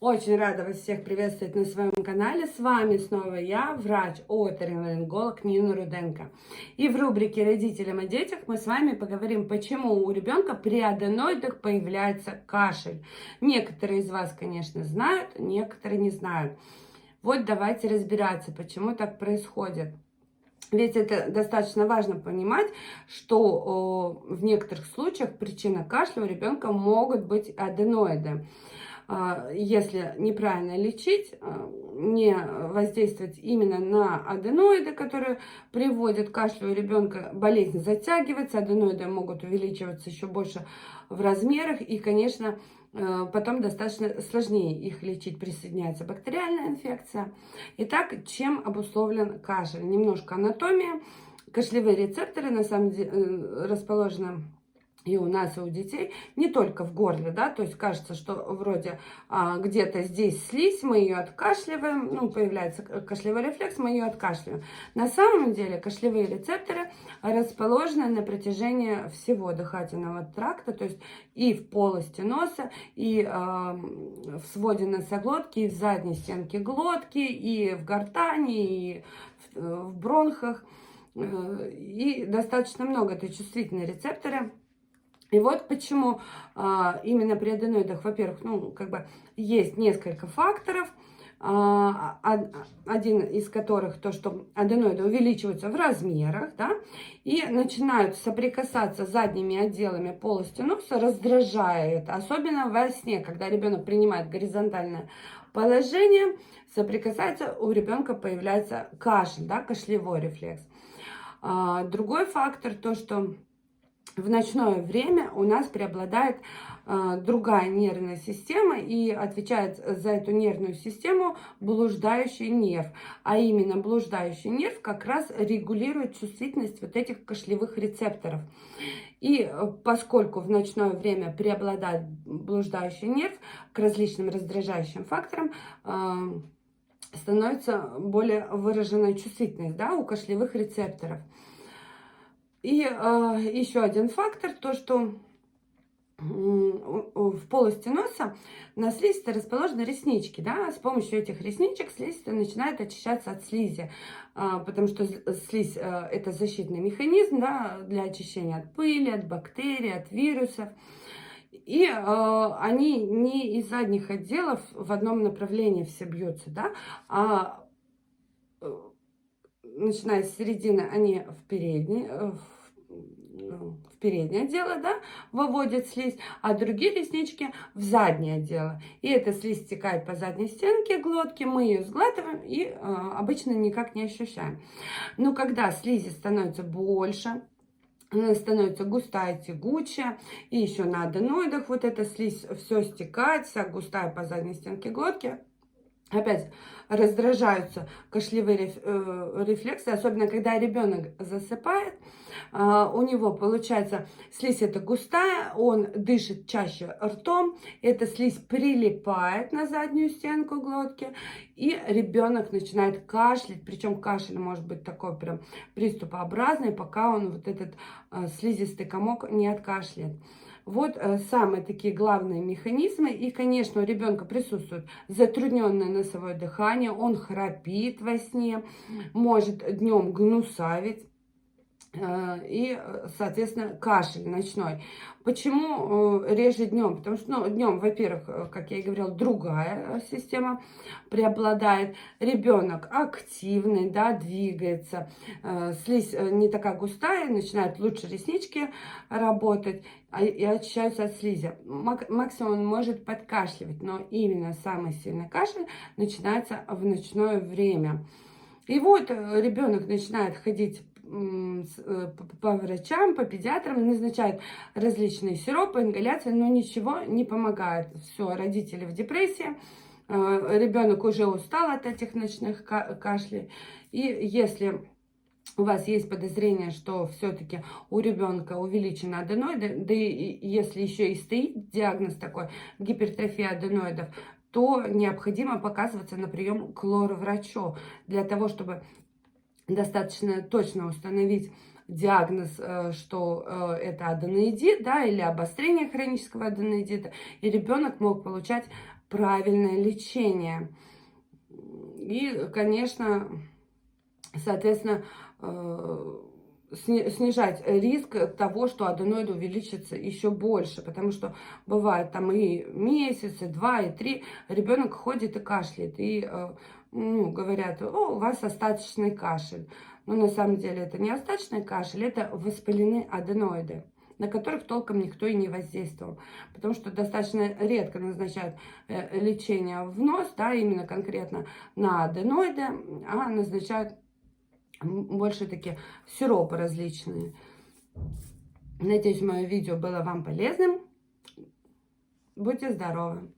Очень рада вас всех приветствовать на своем канале. С вами снова я, врач-оториноларинголог Нина Руденко. И в рубрике «Родителям о детях» мы с вами поговорим, почему у ребенка при аденоидах появляется кашель. Некоторые из вас, конечно, знают, некоторые не знают. Вот давайте разбираться, почему так происходит. Ведь это достаточно важно понимать, что в некоторых случаях причина кашля у ребенка могут быть аденоиды. Если неправильно лечить, не воздействовать именно на аденоиды, которые приводят к кашлю у ребенка, болезнь затягивается, аденоиды могут увеличиваться еще больше в размерах, и, конечно, потом достаточно сложнее их лечить, присоединяется бактериальная инфекция. Итак, чем обусловлен кашель? Немножко анатомия. Кашлевые рецепторы на самом деле расположены и у нас, и у детей, не только в горле, да, то есть кажется, что вроде где-то здесь слизь, мы ее откашливаем, ну, появляется кашлевой рефлекс, мы ее откашливаем. На самом деле кашлевые рецепторы расположены на протяжении всего дыхательного тракта, то есть и в полости носа, и в своде носоглотки, и в задней стенке глотки, и в гортани, и в бронхах, и достаточно много, это чувствительные рецепторы. И вот почему именно при аденоидах, во-первых, ну, как бы есть несколько факторов, один из которых то, что аденоиды увеличиваются в размерах, да, и начинают соприкасаться с задними отделами полости носа, раздражая это, особенно во сне, когда ребенок принимает горизонтальное положение, соприкасается, у ребенка появляется кашель, да, кашлевой рефлекс. Другой фактор, то, что в ночное время у нас преобладает другая нервная система, и отвечает за эту нервную систему блуждающий нерв. А именно блуждающий нерв как раз регулирует чувствительность вот этих кашлевых рецепторов. И поскольку в ночное время преобладает блуждающий нерв, к различным раздражающим факторам становится более выраженная чувствительность, да, у кашлевых рецепторов. И еще один фактор, то что в полости носа на слизистой расположены реснички, да, с помощью этих ресничек слизистая начинает очищаться от слизи, потому что слизь это защитный механизм, да, для очищения от пыли, от бактерий, от вирусов. И они не из задних отделов в одном направлении все бьются, да, а начиная с середины, они в переднее отдело, да, выводят слизь, а другие реснички в заднее отдело. И эта слизь стекает по задней стенке глотки, мы ее сглатываем и обычно никак не ощущаем. Но когда слизи становится больше, она становится густая, тягучая, и еще на аденоидах вот эта слизь все стекает, вся густая по задней стенке глотки. Опять раздражаются кашлевые рефлексы, особенно когда ребенок засыпает, у него получается слизь эта густая, он дышит чаще ртом, эта слизь прилипает на заднюю стенку глотки, и ребенок начинает кашлять, причем кашель может быть такой прям приступообразный, пока он вот этот слизистый комок не откашляет. Вот самые такие главные механизмы. И, конечно, у ребенка присутствует затрудненное носовое дыхание, он храпит во сне, может днем гнусавить. И, соответственно, кашель ночной. Почему реже днем? Потому что, ну, днем, во-первых, как я и говорила, другая система преобладает. Ребенок активный, да, двигается. Слизь не такая густая, начинают лучше реснички работать и очищаются от слизи. Максимум он может подкашливать, но именно самый сильный кашель начинается в ночное время. И вот ребенок начинает ходить по врачам, по педиатрам, назначают различные сиропы, ингаляции, но ничего не помогает. Все, родители в депрессии, ребенок уже устал от этих ночных кашлей. И если у вас есть подозрение, что все-таки у ребенка увеличены аденоиды, да и если еще и стоит диагноз такой, гипертрофия аденоидов, то необходимо показываться на прием к лор-врачу для того, чтобы достаточно точно установить диагноз, что это аденоидит, да, или обострение хронического аденоидита, и ребенок мог получать правильное лечение. И, конечно, соответственно, снижать риск того, что аденоид увеличится еще больше, потому что бывает там и месяц, и 2, и 3, ребенок ходит и кашляет, и ну, говорят: о, у вас остаточный кашель. Но на самом деле это не остаточный кашель, это воспалены аденоиды, на которых толком никто и не воздействовал, потому что достаточно редко назначают лечение в нос, да, именно конкретно на аденоиды, а назначают больше такие сиропы различные. Надеюсь, мое видео было вам полезным. Будьте здоровы!